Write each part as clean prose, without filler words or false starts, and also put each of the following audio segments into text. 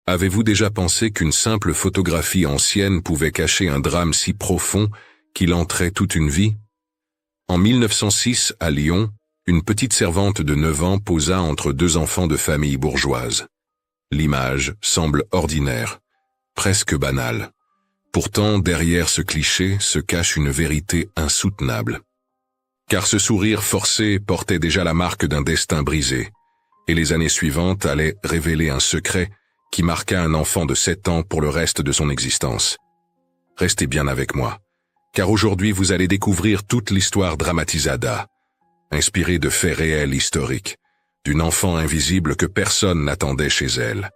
Avez-vous déjà pensé qu'une simple photographie ancienne pouvait cacher un drame si profond qu'il entrait toute une vie? En 1906, à Lyon, une petite servante de 9 ans posa entre deux enfants de famille bourgeoise. L'image semble ordinaire, presque banale. Pourtant, derrière ce cliché se cache une vérité insoutenable. Car ce sourire forcé portait déjà la marque d'un destin brisé, et les années suivantes allaient révéler un secret qui marqua un enfant de 7 ans pour le reste de son existence. Restez bien avec moi, car aujourd'hui vous allez découvrir toute l'histoire dramatisada, inspirée de faits réels historiques, d'une enfant invisible que personne n'attendait chez elle,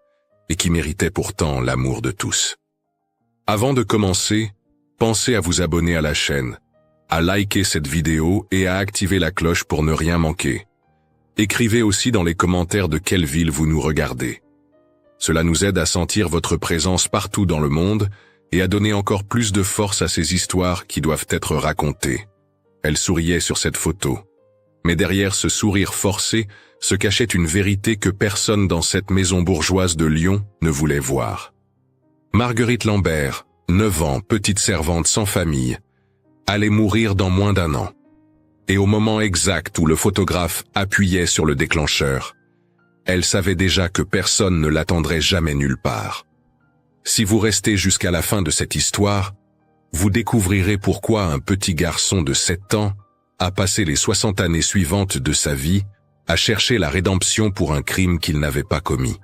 et qui méritait pourtant l'amour de tous. Avant de commencer, pensez à vous abonner à la chaîne, à liker cette vidéo et à activer la cloche pour ne rien manquer. Écrivez aussi dans les commentaires de quelle ville vous nous regardez. Cela nous aide à sentir votre présence partout dans le monde et à donner encore plus de force à ces histoires qui doivent être racontées. Elle souriait sur cette photo. Mais derrière ce sourire forcé se cachait une vérité que personne dans cette maison bourgeoise de Lyon ne voulait voir. Marguerite Lambert, 9 ans, petite servante sans famille, allait mourir dans moins d'1 an. Et au moment exact où le photographe appuyait sur le déclencheur, elle savait déjà que personne ne l'attendrait jamais nulle part. Si vous restez jusqu'à la fin de cette histoire, vous découvrirez pourquoi un petit garçon de 7 ans a passé les 60 années suivantes de sa vie à chercher la rédemption pour un crime qu'il n'avait pas commis.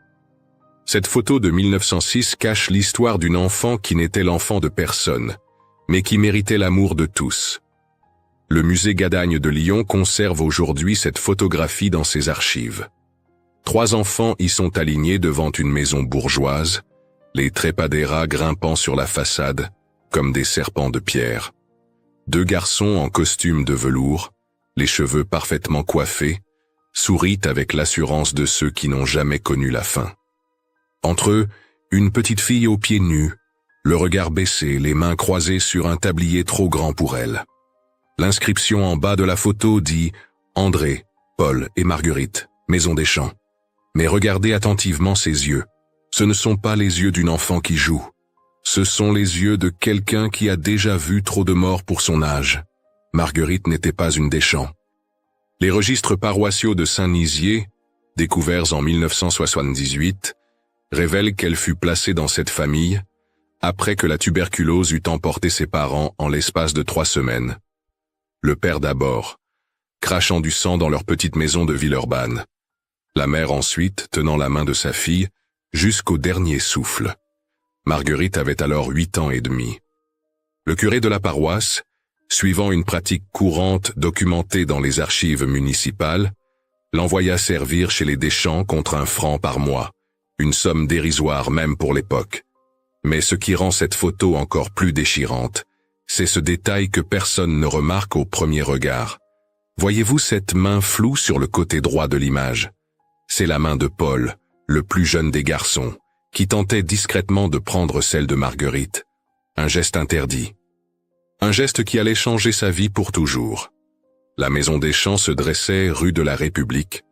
Cette photo de 1906 cache l'histoire d'une enfant qui n'était l'enfant de personne, mais qui méritait l'amour de tous. Le musée Gadagne de Lyon conserve aujourd'hui cette photographie dans ses archives. 3 enfants y sont alignés devant une maison bourgeoise, les trépadéras grimpant sur la façade, comme des serpents de pierre. 2 garçons en costume de velours, les cheveux parfaitement coiffés, sourient avec l'assurance de ceux qui n'ont jamais connu la faim. Entre eux, une petite fille aux pieds nus, le regard baissé, les mains croisées sur un tablier trop grand pour elle. L'inscription en bas de la photo dit « André, Paul et Marguerite, Maison des Champs ». Mais regardez attentivement ses yeux. Ce ne sont pas les yeux d'une enfant qui joue. Ce sont les yeux de quelqu'un qui a déjà vu trop de morts pour son âge. Marguerite n'était pas une Deschamps. Les registres paroissiaux de Saint-Nizier, découverts en 1978, révèlent qu'elle fut placée dans cette famille après que la tuberculose eut emporté ses parents en l'espace de 3 semaines. Le père d'abord, crachant du sang dans leur petite maison de Villeurbanne. La mère ensuite, tenant la main de sa fille, jusqu'au dernier souffle. Marguerite avait alors 8 ans et demi. Le curé de la paroisse, suivant une pratique courante documentée dans les archives municipales, l'envoya servir chez les Deschamps contre 1 franc par mois, une somme dérisoire même pour l'époque. Mais ce qui rend cette photo encore plus déchirante, c'est ce détail que personne ne remarque au premier regard. Voyez-vous cette main floue sur le côté droit de l'image? C'est la main de Paul, le plus jeune des garçons, qui tentait discrètement de prendre celle de Marguerite. Un geste interdit. Un geste qui allait changer sa vie pour toujours. La maison des Champs se dressait rue de la République,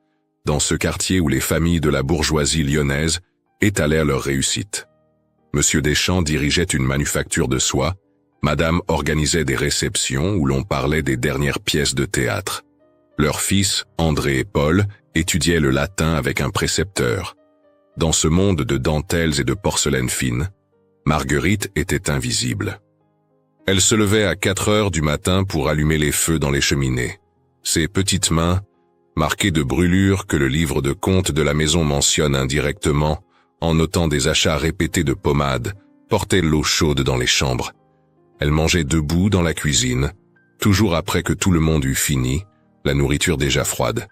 dans ce quartier où les familles de la bourgeoisie lyonnaise étalaient leur réussite. Monsieur Deschamps dirigeait une manufacture de soie, Madame organisait des réceptions où l'on parlait des dernières pièces de théâtre. Leurs fils, André et Paul, étudiaient le latin avec un précepteur. Dans ce monde de dentelles et de porcelaine fine, Marguerite était invisible. Elle se levait à 4 heures du matin pour allumer les feux dans les cheminées. Ses petites mains, marquées de brûlures que le livre de comptes de la maison mentionne indirectement, en notant des achats répétés de pommade, portaient l'eau chaude dans les chambres. Elle mangeait debout dans la cuisine, toujours après que tout le monde eut fini, la nourriture déjà froide.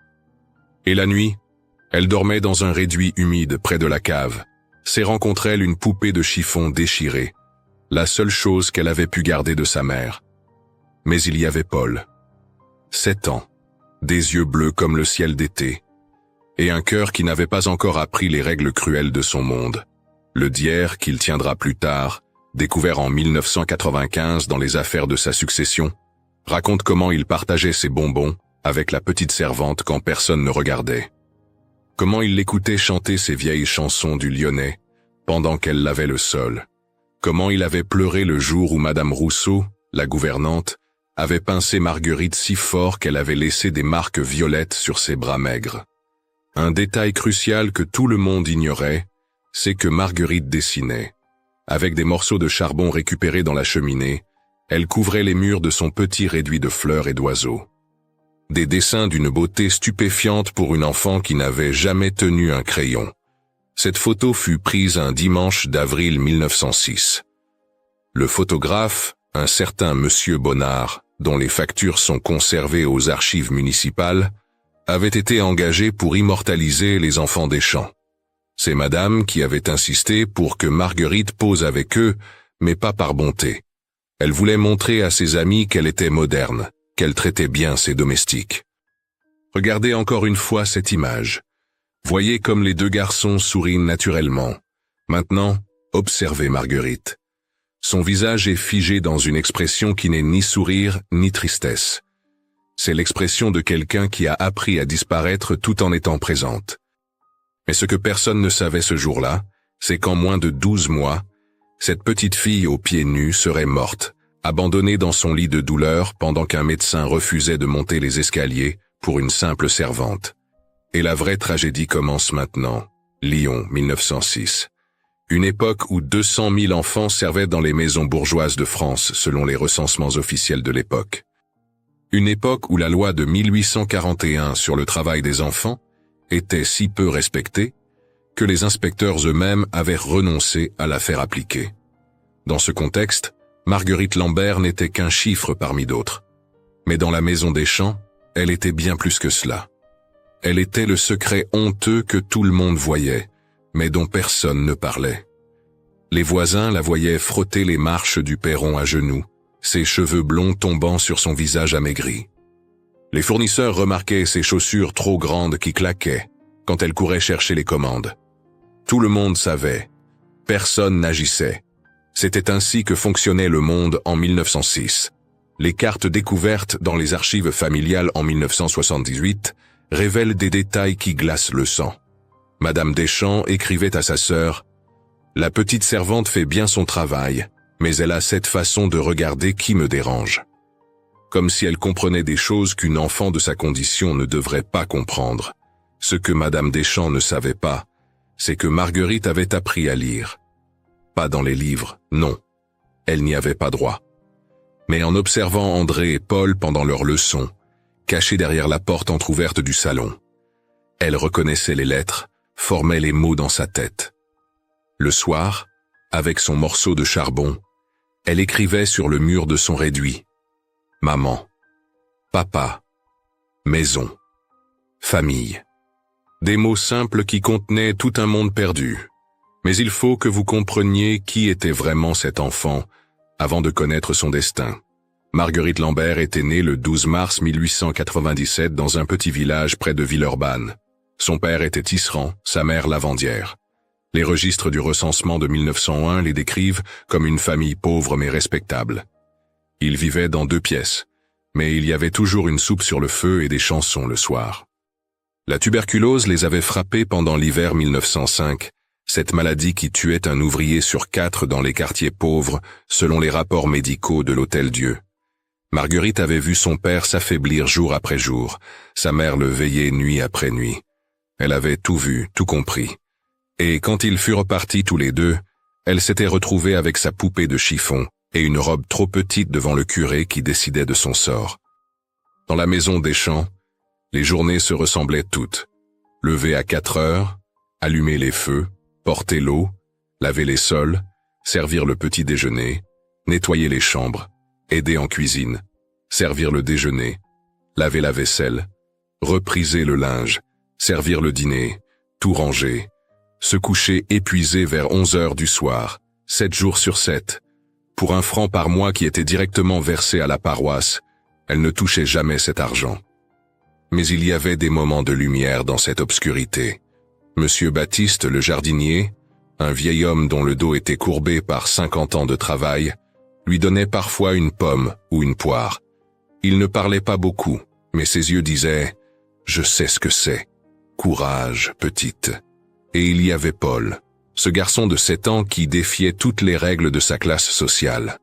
Et la nuit, elle dormait dans un réduit humide près de la cave, serrant contre elle une poupée de chiffon déchirée, la seule chose qu'elle avait pu garder de sa mère. Mais il y avait Paul. 7 ans, des yeux bleus comme le ciel d'été, et un cœur qui n'avait pas encore appris les règles cruelles de son monde. Le dière qu'il tiendra plus tard, découvert en 1995 dans les affaires de sa succession, raconte comment il partageait ses bonbons avec la petite servante quand personne ne regardait. Comment il l'écoutait chanter ses vieilles chansons du Lyonnais, pendant qu'elle lavait le sol. Comment il avait pleuré le jour où Madame Rousseau, la gouvernante, avait pincé Marguerite si fort qu'elle avait laissé des marques violettes sur ses bras maigres. Un détail crucial que tout le monde ignorait, c'est que Marguerite dessinait. Avec des morceaux de charbon récupérés dans la cheminée, elle couvrait les murs de son petit réduit de fleurs et d'oiseaux. Des dessins d'une beauté stupéfiante pour une enfant qui n'avait jamais tenu un crayon. Cette photo fut prise un dimanche d'avril 1906. Le photographe, un certain Monsieur Bonnard, dont les factures sont conservées aux archives municipales, avait été engagé pour immortaliser les enfants des champs. C'est Madame qui avait insisté pour que Marguerite pose avec eux, mais pas par bonté. Elle voulait montrer à ses amis qu'elle était moderne, qu'elle traitait bien ses domestiques. Regardez encore une fois cette image. Voyez comme les deux garçons sourient naturellement. Maintenant, observez Marguerite. Son visage est figé dans une expression qui n'est ni sourire ni tristesse. C'est l'expression de quelqu'un qui a appris à disparaître tout en étant présente. Mais ce que personne ne savait ce jour-là, c'est qu'en moins de 12 mois, cette petite fille aux pieds nus serait morte, abandonnée dans son lit de douleur pendant qu'un médecin refusait de monter les escaliers pour une simple servante. Et la vraie tragédie commence maintenant. Lyon, 1906. Une époque où 200 000 enfants servaient dans les maisons bourgeoises de France selon les recensements officiels de l'époque. Une époque où la loi de 1841 sur le travail des enfants était si peu respectée que les inspecteurs eux-mêmes avaient renoncé à la faire appliquer. Dans ce contexte, Marguerite Lambert n'était qu'un chiffre parmi d'autres. Mais dans la Maison des Champs, elle était bien plus que cela. Elle était le secret honteux que tout le monde voyait, mais dont personne ne parlait. Les voisins la voyaient frotter les marches du perron à genoux, ses cheveux blonds tombant sur son visage amaigri. Les fournisseurs remarquaient ses chaussures trop grandes qui claquaient quand elle courait chercher les commandes. Tout le monde savait. Personne n'agissait. C'était ainsi que fonctionnait le monde en 1906. Les cartes découvertes dans les archives familiales en 1978 révèlent des détails qui glacent le sang. Madame Deschamps écrivait à sa sœur « La petite servante fait bien son travail, mais elle a cette façon de regarder qui me dérange. » Comme si elle comprenait des choses qu'une enfant de sa condition ne devrait pas comprendre. Ce que Madame Deschamps ne savait pas, c'est que Marguerite avait appris à lire. Pas dans les livres, non. Elle n'y avait pas droit. Mais en observant André et Paul pendant leur leçon, cachés derrière la porte entr'ouverte du salon. Elle reconnaissait les lettres, formait les mots dans sa tête. Le soir, avec son morceau de charbon, elle écrivait sur le mur de son réduit. Maman, papa, maison, famille. Des mots simples qui contenaient tout un monde perdu. Mais il faut que vous compreniez qui était vraiment cet enfant avant de connaître son destin. Marguerite Lambert était née le 12 mars 1897 dans un petit village près de Villeurbanne. Son père était tisserand, sa mère lavandière. Les registres du recensement de 1901 les décrivent comme une famille pauvre mais respectable. Ils vivaient dans 2 pièces, mais il y avait toujours une soupe sur le feu et des chansons le soir. La tuberculose les avait frappés pendant l'hiver 1905, cette maladie qui tuait un ouvrier sur 4 dans les quartiers pauvres selon les rapports médicaux de l'Hôtel-Dieu. Marguerite avait vu son père s'affaiblir jour après jour, sa mère le veillait nuit après nuit. Elle avait tout vu, tout compris. Et quand ils furent partis tous les deux, elle s'était retrouvée avec sa poupée de chiffon et une robe trop petite devant le curé qui décidait de son sort. Dans la Maison des Champs, les journées se ressemblaient toutes. Lever à 4 heures, allumer les feux, porter l'eau, laver les sols, servir le petit déjeuner, nettoyer les chambres, aider en cuisine, servir le déjeuner, laver la vaisselle, repriser le linge, servir le dîner, tout ranger, se coucher épuisé vers 11 heures du soir, 7 jours sur 7. Pour 1 franc par mois qui était directement versé à la paroisse, elle ne touchait jamais cet argent. Mais il y avait des moments de lumière dans cette obscurité. Monsieur Baptiste, le jardinier, un vieil homme dont le dos était courbé par 50 ans de travail, lui donnait parfois une pomme ou une poire. Il ne parlait pas beaucoup, mais ses yeux disaient « Je sais ce que c'est. Courage, petite. » Et il y avait Paul, ce garçon de 7 ans qui défiait toutes les règles de sa classe sociale.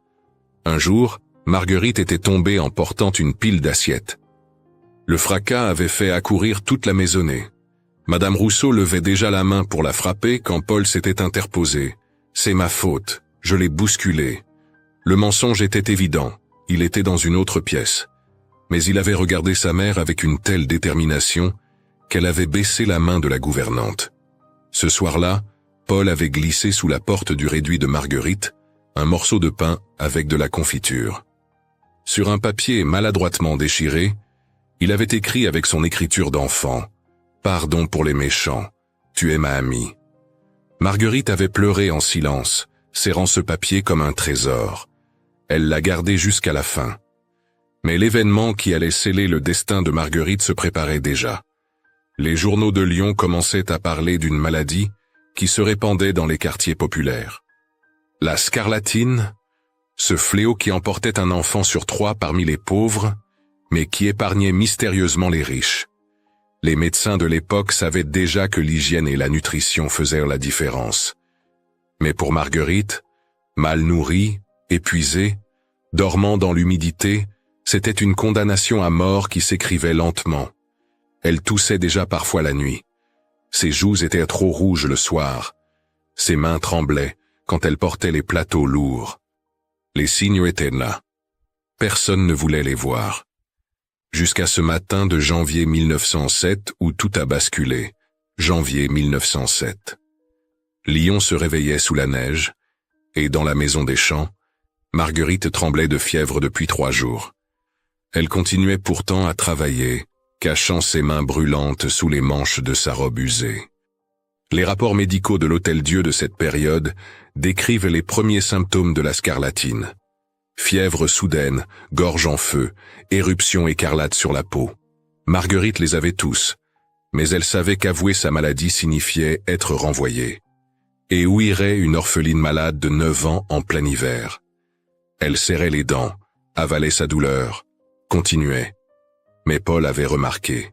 Un jour, Marguerite était tombée en portant une pile d'assiettes. Le fracas avait fait accourir toute la maisonnée. Madame Rousseau levait déjà la main pour la frapper quand Paul s'était interposé. « C'est ma faute, je l'ai bousculé. » Le mensonge était évident, il était dans une autre pièce. Mais il avait regardé sa mère avec une telle détermination qu'elle avait baissé la main de la gouvernante. Ce soir-là, Paul avait glissé sous la porte du réduit de Marguerite un morceau de pain avec de la confiture. Sur un papier maladroitement déchiré, il avait écrit avec son écriture d'enfant « Pardon pour les méchants, tu es ma amie ». Marguerite avait pleuré en silence, serrant ce papier comme un trésor. Elle l'a gardé jusqu'à la fin. Mais l'événement qui allait sceller le destin de Marguerite se préparait déjà. Les journaux de Lyon commençaient à parler d'une maladie qui se répandait dans les quartiers populaires. La scarlatine, ce fléau qui emportait un enfant sur 3 parmi les pauvres, mais qui épargnait mystérieusement les riches. Les médecins de l'époque savaient déjà que l'hygiène et la nutrition faisaient la différence. Mais pour Marguerite, mal nourrie, épuisée, dormant dans l'humidité, c'était une condamnation à mort qui s'écrivait lentement. Elle toussait déjà parfois la nuit. Ses joues étaient trop rouges le soir. Ses mains tremblaient quand elle portait les plateaux lourds. Les signes étaient là. Personne ne voulait les voir. Jusqu'à ce matin de janvier 1907 où tout a basculé. Janvier 1907. Lyon se réveillait sous la neige, et dans la maison des champs, Marguerite tremblait de fièvre depuis 3 jours. Elle continuait pourtant à travailler, cachant ses mains brûlantes sous les manches de sa robe usée. Les rapports médicaux de l'Hôtel-Dieu de cette période décrivent les premiers symptômes de la scarlatine. Fièvre soudaine, gorge en feu, éruption écarlate sur la peau. Marguerite les avait tous, mais elle savait qu'avouer sa maladie signifiait être renvoyée. Et où irait une orpheline malade de 9 ans en plein hiver? Elle serrait les dents, avalait sa douleur, continuait. Mais Paul avait remarqué.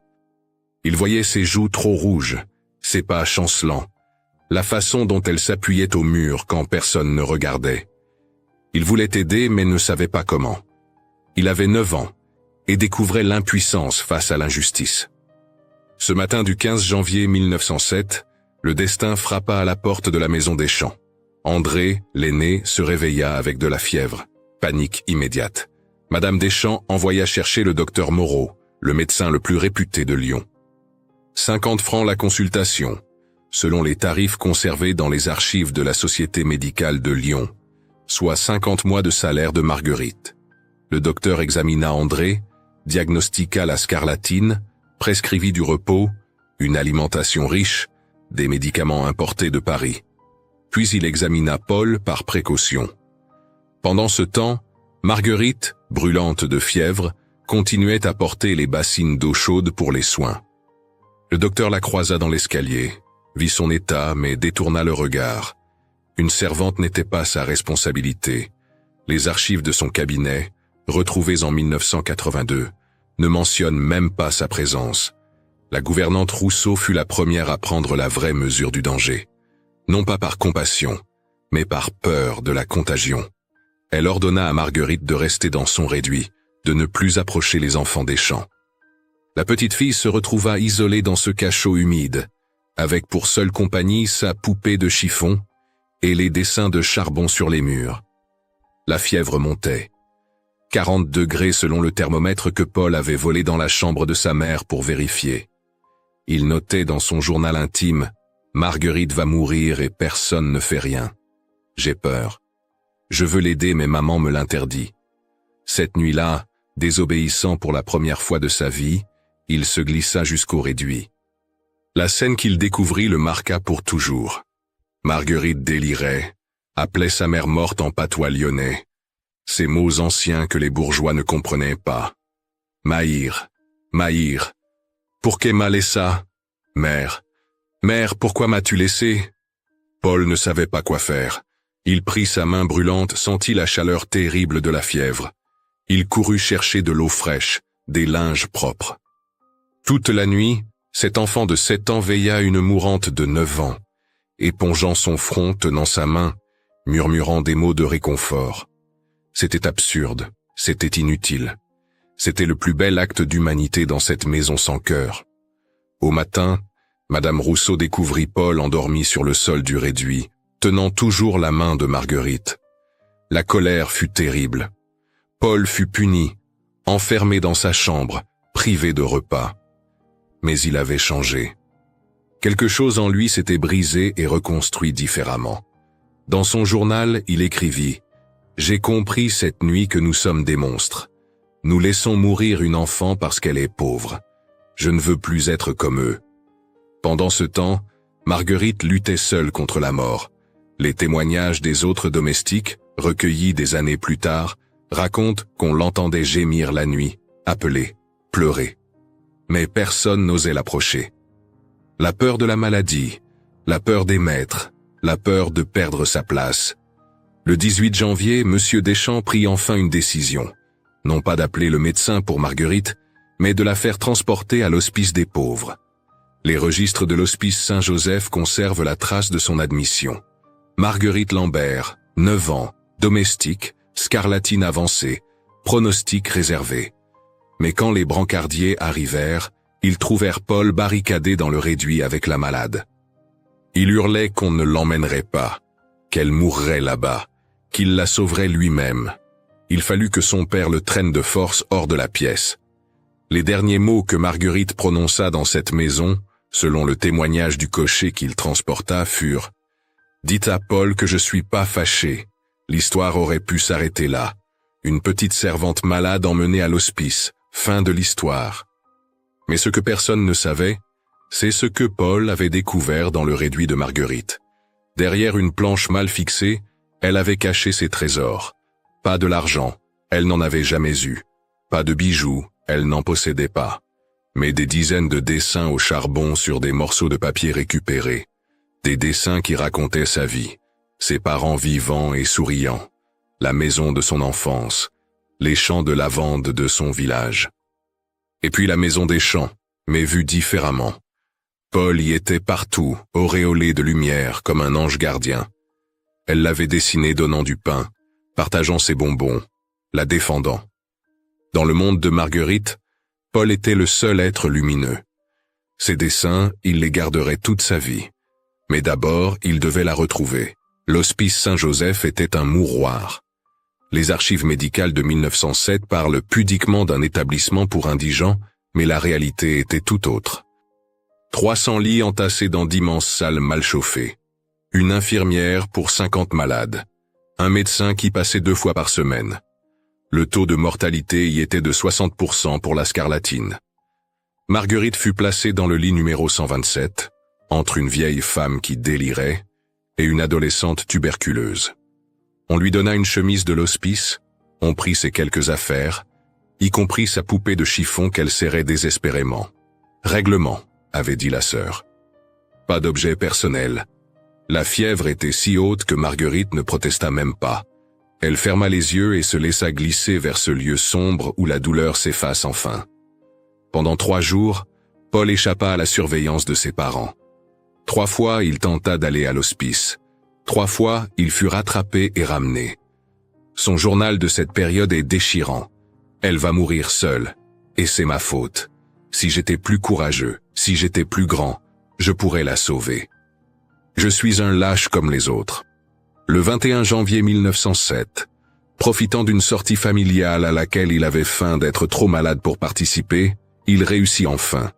Il voyait ses joues trop rouges, ses pas chancelants, la façon dont elle s'appuyait au mur quand personne ne regardait. Il voulait aider mais ne savait pas comment. Il avait 9 ans et découvrait l'impuissance face à l'injustice. Ce matin du 15 janvier 1907, le destin frappa à la porte de la maison des champs. André, l'aîné, se réveilla avec de la fièvre. Panique immédiate. Madame Deschamps envoya chercher le docteur Moreau, le médecin le plus réputé de Lyon. 50 francs la consultation, selon les tarifs conservés dans les archives de la Société médicale de Lyon, soit 50 mois de salaire de Marguerite. Le docteur examina André, diagnostiqua la scarlatine, prescrivit du repos, une alimentation riche, des médicaments importés de Paris. Puis il examina Paul par précaution. Pendant ce temps, Marguerite, brûlante de fièvre, continuait à porter les bassines d'eau chaude pour les soins. Le docteur la croisa dans l'escalier, vit son état mais détourna le regard. Une servante n'était pas sa responsabilité. Les archives de son cabinet, retrouvées en 1982, ne mentionnent même pas sa présence. La gouvernante Rousseau fut la première à prendre la vraie mesure du danger. Non pas par compassion, mais par peur de la contagion. Elle ordonna à Marguerite de rester dans son réduit, de ne plus approcher les enfants des champs. La petite fille se retrouva isolée dans ce cachot humide, avec pour seule compagnie sa poupée de chiffon et les dessins de charbon sur les murs. La fièvre montait. 40 degrés selon le thermomètre que Paul avait volé dans la chambre de sa mère pour vérifier. Il notait dans son journal intime « Marguerite va mourir et personne ne fait rien. J'ai peur. Je veux l'aider mais maman me l'interdit. » Cette nuit-là, désobéissant pour la première fois de sa vie, il se glissa jusqu'au réduit. La scène qu'il découvrit le marqua pour toujours. Marguerite délirait, appelait sa mère morte en patois lyonnais. Ces mots anciens que les bourgeois ne comprenaient pas. Maïr, Maïr, pour qu'est m'a laissa? Mère, mère, pourquoi m'as-tu laissé? Paul ne savait pas quoi faire. Il prit sa main brûlante, sentit la chaleur terrible de la fièvre. Il courut chercher de l'eau fraîche, des linges propres. Toute la nuit, cet enfant de 7 ans veilla une mourante de 9 ans. épongeant son front, tenant sa main, murmurant des mots de réconfort. C'était absurde, c'était inutile. C'était le plus bel acte d'humanité dans cette maison sans cœur. Au matin, Madame Rousseau découvrit Paul endormi sur le sol du réduit, tenant toujours la main de Marguerite. La colère fut terrible. Paul fut puni, enfermé dans sa chambre, privé de repas. Mais il avait changé. Quelque chose en lui s'était brisé et reconstruit différemment. Dans son journal, il écrivit « J'ai compris cette nuit que nous sommes des monstres. Nous laissons mourir une enfant parce qu'elle est pauvre. Je ne veux plus être comme eux. » Pendant ce temps, Marguerite luttait seule contre la mort. Les témoignages des autres domestiques, recueillis des années plus tard, racontent qu'on l'entendait gémir la nuit, appeler, pleurer. Mais personne n'osait l'approcher. La peur de la maladie, la peur des maîtres, la peur de perdre sa place. Le 18 janvier, M. Deschamps prit enfin une décision. Non pas d'appeler le médecin pour Marguerite, mais de la faire transporter à l'hospice des pauvres. Les registres de l'hospice Saint-Joseph conservent la trace de son admission. Marguerite Lambert, 9 ans, domestique, scarlatine avancée, pronostic réservé. Mais quand les brancardiers arrivèrent, ils trouvèrent Paul barricadé dans le réduit avec la malade. Il hurlait qu'on ne l'emmènerait pas, qu'elle mourrait là-bas, qu'il la sauverait lui-même. Il fallut que son père le traîne de force hors de la pièce. Les derniers mots que Marguerite prononça dans cette maison, selon le témoignage du cocher qu'il transporta, furent « Dites à Paul que je suis pas fâché. L'histoire aurait pu s'arrêter là. Une petite servante malade emmenée à l'hospice. Fin de l'histoire. » Mais ce que personne ne savait, c'est ce que Paul avait découvert dans le réduit de Marguerite. Derrière une planche mal fixée, elle avait caché ses trésors. Pas de l'argent, elle n'en avait jamais eu. Pas de bijoux, elle n'en possédait pas. Mais des dizaines de dessins au charbon sur des morceaux de papier récupérés. Des dessins qui racontaient sa vie, ses parents vivants et souriants, la maison de son enfance, les champs de lavande de son village. Et puis la maison des champs, mais vue différemment. Paul y était partout, auréolé de lumière comme un ange gardien. Elle l'avait dessiné donnant du pain, partageant ses bonbons, la défendant. Dans le monde de Marguerite, Paul était le seul être lumineux. Ses dessins, il les garderait toute sa vie. Mais d'abord, il devait la retrouver. L'hospice Saint-Joseph était un mouroir. Les archives médicales de 1907 parlent pudiquement d'un établissement pour indigents, mais la réalité était tout autre. 300 lits entassés dans d'immenses salles mal chauffées. Une infirmière pour 50 malades. Un médecin qui passait 2 fois par semaine. Le taux de mortalité y était de 60% pour la scarlatine. Marguerite fut placée dans le lit numéro 127, entre une vieille femme qui délirait et une adolescente tuberculeuse. On lui donna une chemise de l'hospice, on prit ses quelques affaires, y compris sa poupée de chiffon qu'elle serrait désespérément. Règlement, avait dit la sœur. Pas d'objet personnel. La fièvre était si haute que Marguerite ne protesta même pas. Elle ferma les yeux et se laissa glisser vers ce lieu sombre où la douleur s'efface enfin. Pendant 3 jours, Paul échappa à la surveillance de ses parents. 3 fois, il tenta d'aller à l'hospice. 3 fois, il fut rattrapé et ramené. Son journal de cette période est déchirant. Elle va mourir seule. Et c'est ma faute. Si j'étais plus courageux, si j'étais plus grand, je pourrais la sauver. Je suis un lâche comme les autres. Le 21 janvier 1907, profitant d'une sortie familiale à laquelle il avait feint d'être trop malade pour participer, il réussit enfin.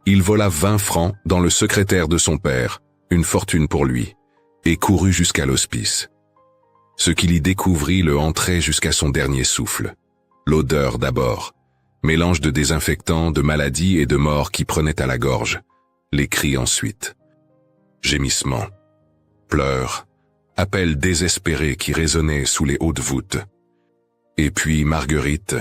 Il vola 20 francs dans le secrétaire de son père, une fortune pour lui, et courut jusqu'à l'hospice. Ce qu'il y découvrit le hantrait jusqu'à son dernier souffle. L'odeur d'abord, mélange de désinfectants, de maladies et de mort qui prenaient à la gorge. Les cris ensuite. Gémissements, pleurs, appels désespérés qui résonnaient sous les hautes voûtes. Et puis Marguerite,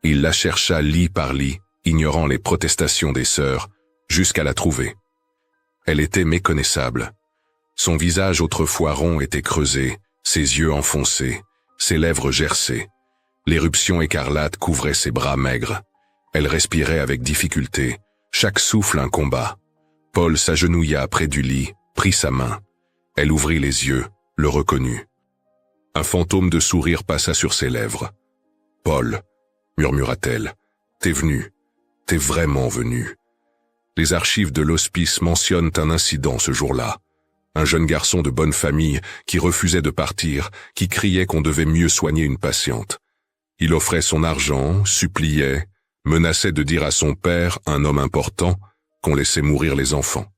il la chercha lit par lit, ignorant les protestations des sœurs, jusqu'à la trouver. Elle était méconnaissable. Son visage autrefois rond était creusé, ses yeux enfoncés, ses lèvres gercées. L'éruption écarlate couvrait ses bras maigres. Elle respirait avec difficulté, chaque souffle un combat. Paul s'agenouilla près du lit, prit sa main, Elle ouvrit les yeux, le reconnut. Un fantôme de sourire passa sur ses lèvres. « Paul, » murmura-t-elle, « t'es venu, t'es vraiment venu. » Les archives de l'hospice mentionnent un incident ce jour-là. Un jeune garçon de bonne famille qui refusait de partir, qui criait qu'on devait mieux soigner une patiente. Il offrait son argent, suppliait, menaçait de dire à son père, un homme important, qu'on laissait mourir les enfants.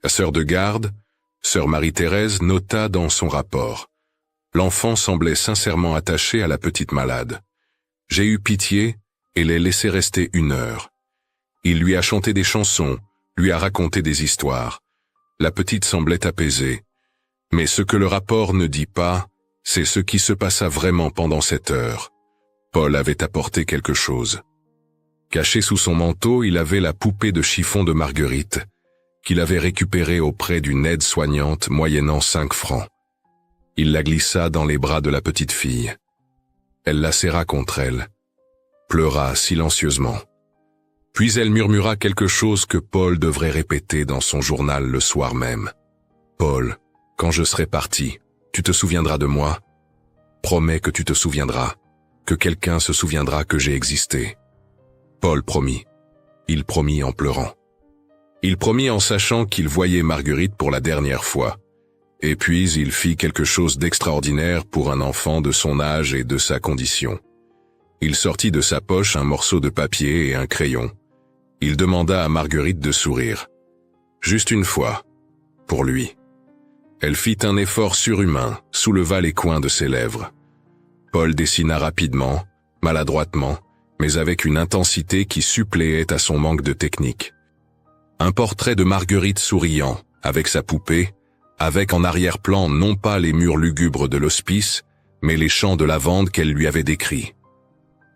La sœur de garde, sœur Marie-Thérèse, nota dans son rapport. L'enfant semblait sincèrement attaché à la petite malade. J'ai eu pitié et l'ai laissé rester 1 heure. Il lui a chanté des chansons, lui a raconté des histoires. La petite semblait apaisée. Mais ce que le rapport ne dit pas, c'est ce qui se passa vraiment pendant cette heure. Paul avait apporté quelque chose. Caché sous son manteau, il avait la poupée de chiffon de Marguerite, qu'il avait récupérée auprès d'une aide-soignante moyennant 5 francs. Il la glissa dans les bras de la petite fille. Elle la serra contre elle, pleura silencieusement. Puis elle murmura quelque chose que Paul devrait répéter dans son journal le soir même. « Paul, quand je serai parti, tu te souviendras de moi. Promets que tu te souviendras, que quelqu'un se souviendra que j'ai existé. » Paul promit. Il promit en pleurant. Il promit en sachant qu'il voyait Marguerite pour la dernière fois. Et puis il fit quelque chose d'extraordinaire pour un enfant de son âge et de sa condition. Il sortit de sa poche un morceau de papier et un crayon. Il demanda à Marguerite de sourire. Juste une fois. Pour lui. Elle fit un effort surhumain, souleva les coins de ses lèvres. Paul dessina rapidement, maladroitement, mais avec une intensité qui suppléait à son manque de technique. Un portrait de Marguerite souriant, avec sa poupée, avec en arrière-plan non pas les murs lugubres de l'hospice, mais les champs de lavande qu'elle lui avait décrits.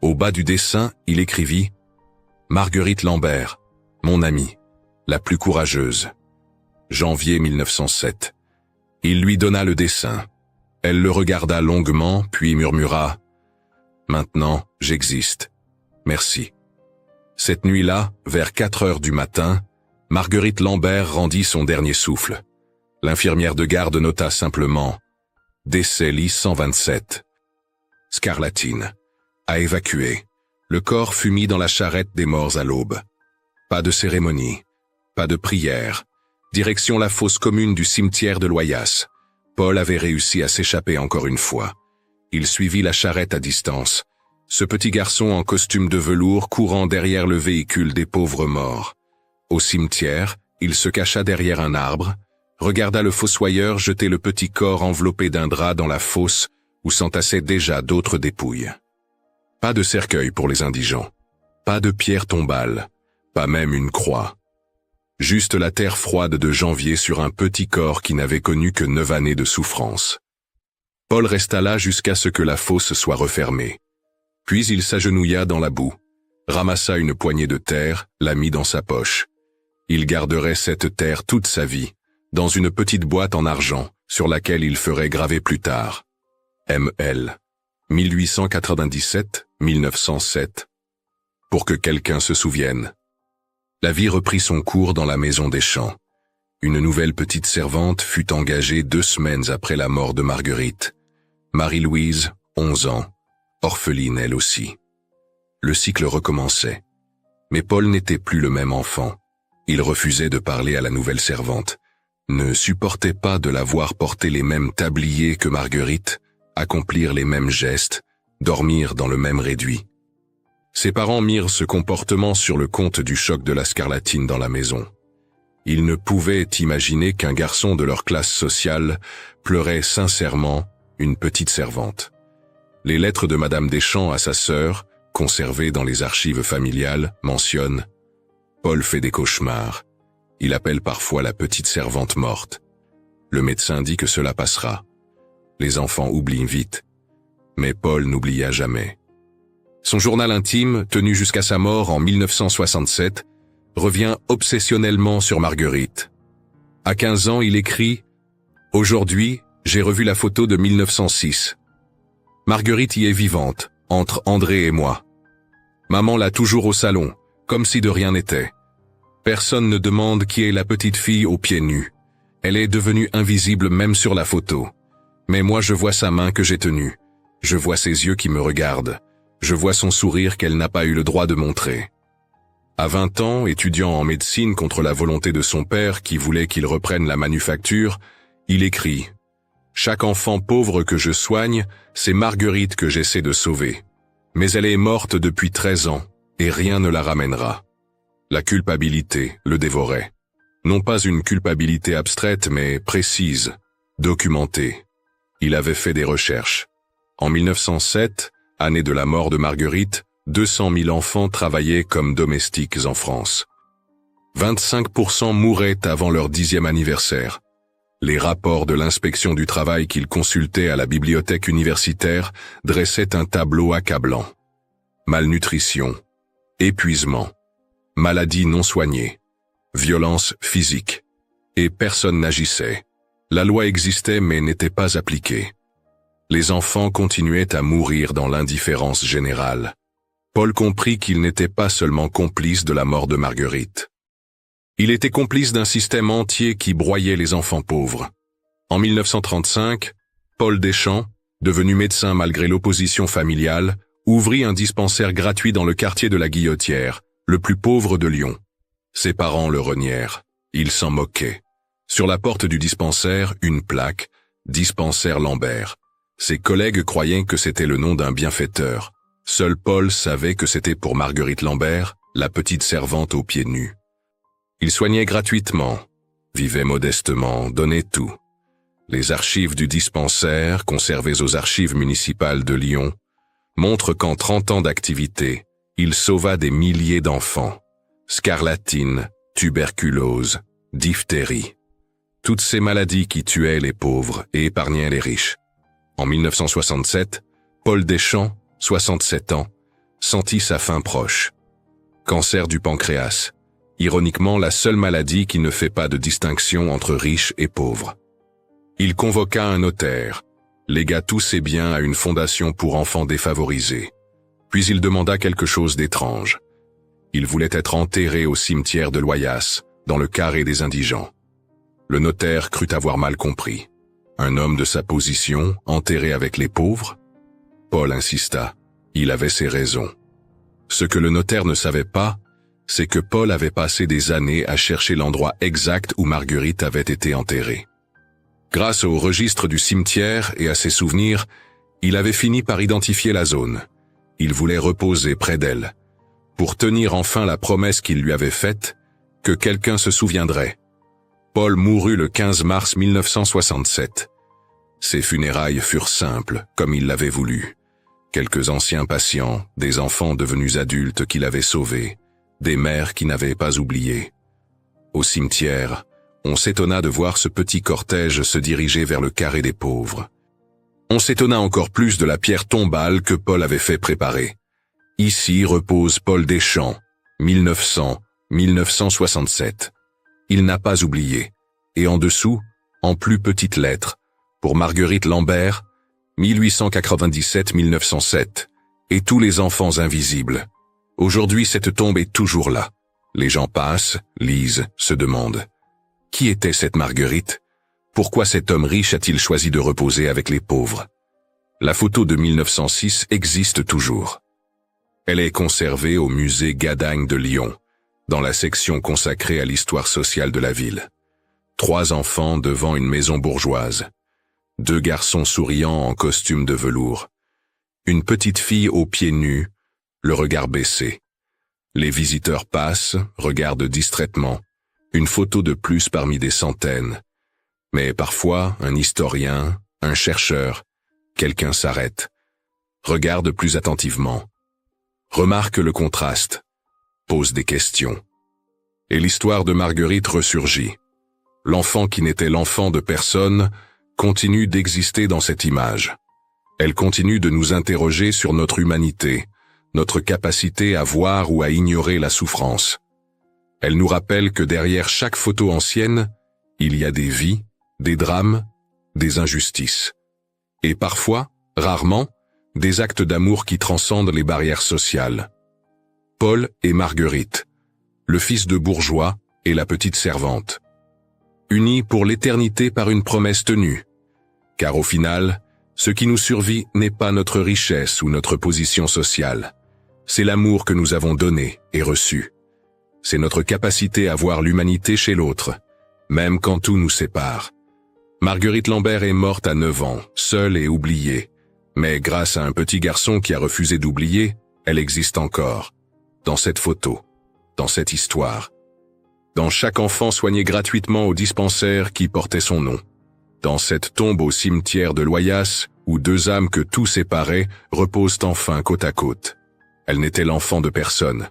Au bas du dessin, il écrivit « Marguerite Lambert, mon amie, la plus courageuse. Janvier 1907. » Il lui donna le dessin. Elle le regarda longuement, puis murmura « Maintenant, j'existe. Merci. » Cette nuit-là, vers 4 heures du matin, Marguerite Lambert rendit son dernier souffle. L'infirmière de garde nota simplement « Décès lit 127. Scarlatine. À évacuer. Le corps fut mis dans la charrette des morts à l'aube. Pas de cérémonie. Pas de prière. Direction la fosse commune du cimetière de Loyasse. Paul avait réussi à s'échapper encore une fois. Il suivit la charrette à distance. Ce petit garçon en costume de velours courant derrière le véhicule des pauvres morts. Au cimetière, il se cacha derrière un arbre, regarda le fossoyeur jeter le petit corps enveloppé d'un drap dans la fosse où s'entassaient déjà d'autres dépouilles. Pas de cercueil pour les indigents, pas de pierre tombale, pas même une croix. Juste la terre froide de janvier sur un petit corps qui n'avait connu que 9 années de souffrance. Paul resta là jusqu'à ce que la fosse soit refermée. Puis il s'agenouilla dans la boue, ramassa une poignée de terre, la mit dans sa poche. Il garderait cette terre toute sa vie, dans une petite boîte en argent, sur laquelle il ferait graver plus tard. M.L. 1897-1907. Pour que quelqu'un se souvienne. La vie reprit son cours dans la maison des champs. Une nouvelle petite servante fut engagée 2 semaines après la mort de Marguerite. Marie-Louise, 11 ans, orpheline elle aussi. Le cycle recommençait. Mais Paul n'était plus le même enfant. Il refusait de parler à la nouvelle servante, ne supportait pas de la voir porter les mêmes tabliers que Marguerite, accomplir les mêmes gestes, dormir dans le même réduit. Ses parents mirent ce comportement sur le compte du choc de la scarlatine dans la maison. Ils ne pouvaient imaginer qu'un garçon de leur classe sociale pleurait sincèrement une petite servante. Les lettres de Madame Deschamps à sa sœur, conservées dans les archives familiales, mentionnent « Paul fait des cauchemars. Il appelle parfois la petite servante morte. Le médecin dit que cela passera. Les enfants oublient vite. Mais Paul n'oublia jamais. » Son journal intime, tenu jusqu'à sa mort en 1967, revient obsessionnellement sur Marguerite. À 15 ans, il écrit « Aujourd'hui, j'ai revu la photo de 1906. Marguerite y est vivante, entre André et moi. Maman l'a toujours au salon, comme si de rien n'était. Personne ne demande qui est la petite fille aux pieds nus. Elle est devenue invisible même sur la photo. Mais moi je vois sa main que j'ai tenue. Je vois ses yeux qui me regardent. Je vois son sourire qu'elle n'a pas eu le droit de montrer. À 20 ans, étudiant en médecine contre la volonté de son père qui voulait qu'il reprenne la manufacture, il écrit « Chaque enfant pauvre que je soigne, c'est Marguerite que j'essaie de sauver. Mais elle est morte depuis 13 ans, et rien ne la ramènera. » La culpabilité le dévorait. Non pas une culpabilité abstraite, mais précise, documentée. Il avait fait des recherches. En 1907, année de la mort de Marguerite, 200 000 enfants travaillaient comme domestiques en France. 25% mouraient avant leur 10e anniversaire. Les rapports de l'inspection du travail qu'il consultait à la bibliothèque universitaire dressaient un tableau accablant. Malnutrition, épuisement, maladies non soignées, violence physique. Et personne n'agissait. La loi existait mais n'était pas appliquée. Les enfants continuaient à mourir dans l'indifférence générale. Paul comprit qu'il n'était pas seulement complice de la mort de Marguerite. Il était complice d'un système entier qui broyait les enfants pauvres. En 1935, Paul Deschamps, devenu médecin malgré l'opposition familiale, ouvrit un dispensaire gratuit dans le quartier de la Guillotière, le plus pauvre de Lyon. Ses parents le renièrent. Ils s'en moquaient. Sur la porte du dispensaire, une plaque « Dispensaire Lambert ». Ses collègues croyaient que c'était le nom d'un bienfaiteur. Seul Paul savait que c'était pour Marguerite Lambert, la petite servante aux pieds nus. Il soignait gratuitement, vivait modestement, donnait tout. Les archives du dispensaire, conservées aux archives municipales de Lyon, montrent qu'en 30 ans d'activité, il sauva des milliers d'enfants. Scarlatine, tuberculose, diphtérie. Toutes ces maladies qui tuaient les pauvres et épargnaient les riches. En 1967, Paul Deschamps, 67 ans, sentit sa fin proche. Cancer du pancréas. Ironiquement, la seule maladie qui ne fait pas de distinction entre riches et pauvres. Il convoqua un notaire, légua tous ses biens à une fondation pour enfants défavorisés. Puis il demanda quelque chose d'étrange. Il voulait être enterré au cimetière de Loyasse, dans le carré des indigents. Le notaire crut avoir mal compris. Un homme de sa position, enterré avec les pauvres? Paul insista. Il avait ses raisons. Ce que le notaire ne savait pas, c'est que Paul avait passé des années à chercher l'endroit exact où Marguerite avait été enterrée. Grâce au registre du cimetière et à ses souvenirs, il avait fini par identifier la zone. Il voulait reposer près d'elle, pour tenir enfin la promesse qu'il lui avait faite, que quelqu'un se souviendrait. Paul mourut le 15 mars 1967. Ses funérailles furent simples, comme il l'avait voulu. Quelques anciens patients, des enfants devenus adultes qu'il avait sauvés, des mères qui n'avaient pas oublié. Au cimetière, on s'étonna de voir ce petit cortège se diriger vers le carré des pauvres. On s'étonna encore plus de la pierre tombale que Paul avait fait préparer. Ici repose Paul Deschamps, 1900-1967. Il n'a pas oublié. Et en dessous, en plus petites lettres, pour Marguerite Lambert, 1897-1907, et tous les enfants invisibles. Aujourd'hui, cette tombe est toujours là. Les gens passent, lisent, se demandent. Qui était cette Marguerite? Pourquoi cet homme riche a-t-il choisi de reposer avec les pauvres? La photo de 1906 existe toujours. Elle est conservée au musée Gadagne de Lyon, dans la section consacrée à l'histoire sociale de la ville. 3 enfants devant une maison bourgeoise. 2 garçons souriants en costume de velours. Une petite fille aux pieds nus, le regard baissé. Les visiteurs passent, regardent distraitement. Une photo de plus parmi des centaines. Mais parfois, un historien, un chercheur, quelqu'un s'arrête. Regarde plus attentivement. Remarque le contraste. Pose des questions. Et l'histoire de Marguerite ressurgit. L'enfant qui n'était l'enfant de personne continue d'exister dans cette image. Elle continue de nous interroger sur notre humanité, notre capacité à voir ou à ignorer la souffrance. Elle nous rappelle que derrière chaque photo ancienne, il y a des vies, des drames, des injustices. Et parfois, rarement, des actes d'amour qui transcendent les barrières sociales. Paul et Marguerite, le fils de bourgeois et la petite servante. unis pour l'éternité par une promesse tenue. Car au final, ce qui nous survit n'est pas notre richesse ou notre position sociale. C'est l'amour que nous avons donné et reçu. C'est notre capacité à voir l'humanité chez l'autre, même quand tout nous sépare. Marguerite Lambert est morte à 9 ans, seule et oubliée. Mais grâce à un petit garçon qui a refusé d'oublier, elle existe encore. Dans cette photo, dans cette histoire. Dans chaque enfant soigné gratuitement au dispensaire qui portait son nom. Dans cette tombe au cimetière de Loyasse, où 2 âmes que tout séparait reposent enfin côte à côte. Elle n'était l'enfant de personne,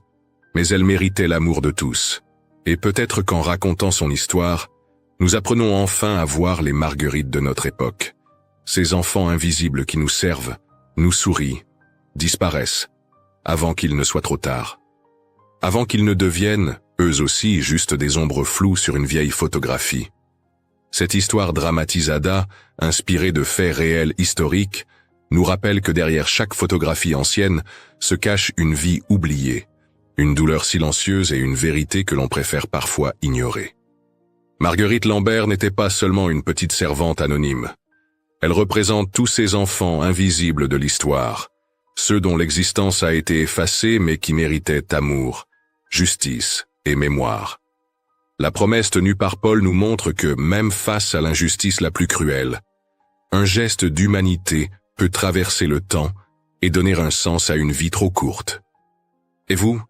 mais elle méritait l'amour de tous. Et peut-être qu'en racontant son histoire, nous apprenons enfin à voir les Marguerites de notre époque. Ces enfants invisibles qui nous servent, nous sourient, disparaissent, avant qu'il ne soit trop tard. Avant qu'ils ne deviennent, eux aussi, juste des ombres floues sur une vieille photographie. Cette histoire dramatisada, inspirée de faits réels historiques, nous rappelle que derrière chaque photographie ancienne se cache une vie oubliée, une douleur silencieuse et une vérité que l'on préfère parfois ignorer. Marguerite Lambert n'était pas seulement une petite servante anonyme. Elle représente tous ces enfants invisibles de l'histoire, ceux dont l'existence a été effacée mais qui méritaient amour, justice et mémoire. La promesse tenue par Paul nous montre que, même face à l'injustice la plus cruelle, un geste d'humanité peut traverser le temps et donner un sens à une vie trop courte. Et vous,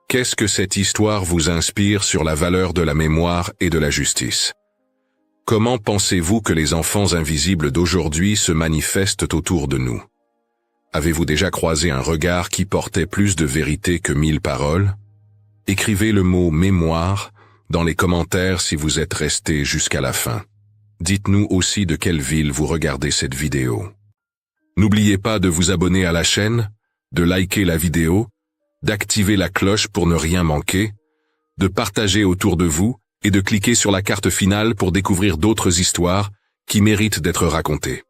qu'est-ce que cette histoire vous inspire sur la valeur de la mémoire et de la justice? Comment pensez-vous que les enfants invisibles d'aujourd'hui se manifestent autour de nous? Avez-vous déjà croisé un regard qui portait plus de vérité que 1000 paroles? Écrivez le mot « mémoire » dans les commentaires si vous êtes resté jusqu'à la fin. Dites-nous aussi de quelle ville vous regardez cette vidéo. N'oubliez pas de vous abonner à la chaîne, de liker la vidéo, d'activer la cloche pour ne rien manquer, de partager autour de vous et de cliquer sur la carte finale pour découvrir d'autres histoires qui méritent d'être racontées.